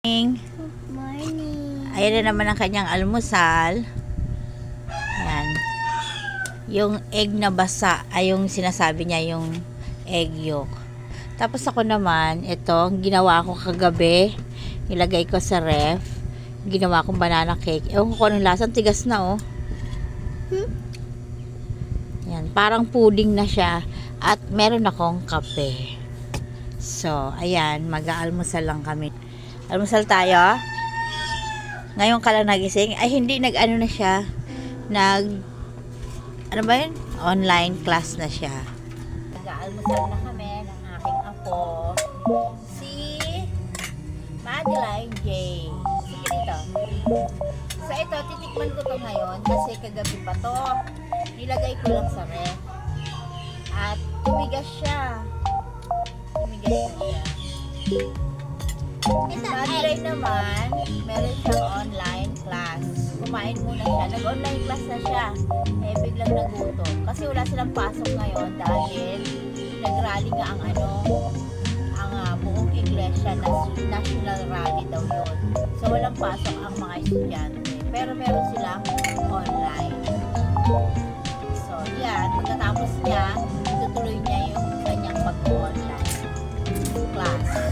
Morning. Ayan na naman ang kanyang almusal. Ayan. Yung egg na basa, ay yung sinasabi niya yung egg yolk. Tapos ako naman, ito, ginawa ko kagabi. Ilagay ko sa ref. Ginawa kong banana cake. Ewan ko anong lasang tigas na oh. Ayan, parang pudding na siya. At meron akong kape. So, ayan, mag-aalmusal lang kami. Almusal tayo. Ngayon ka lang nagising. Ay, hindi, nag-ano na siya. Ano ba yun? Online class na siya. Nag-aalmusal na kami ng aking apo. Si Madeline J. Sige dito. So, ito, titikman ko to ngayon kasi kagabi pa to. Nilagay ko lang sa ref. At tumigas siya. Tumigas na siya. Madeline naman, meron siyang online class. Kumain muna siya. Nag-online class na siya. Eh, biglang nagutom. Kasi wala silang pasok ngayon dahil nag-rally nga ang buong iglesia. National rally daw yun. So, walang pasok ang mga estudyante. Pero meron silang online. So, yan. Pagkatapos niya, tutuloy niya yung kanyang pag-online class.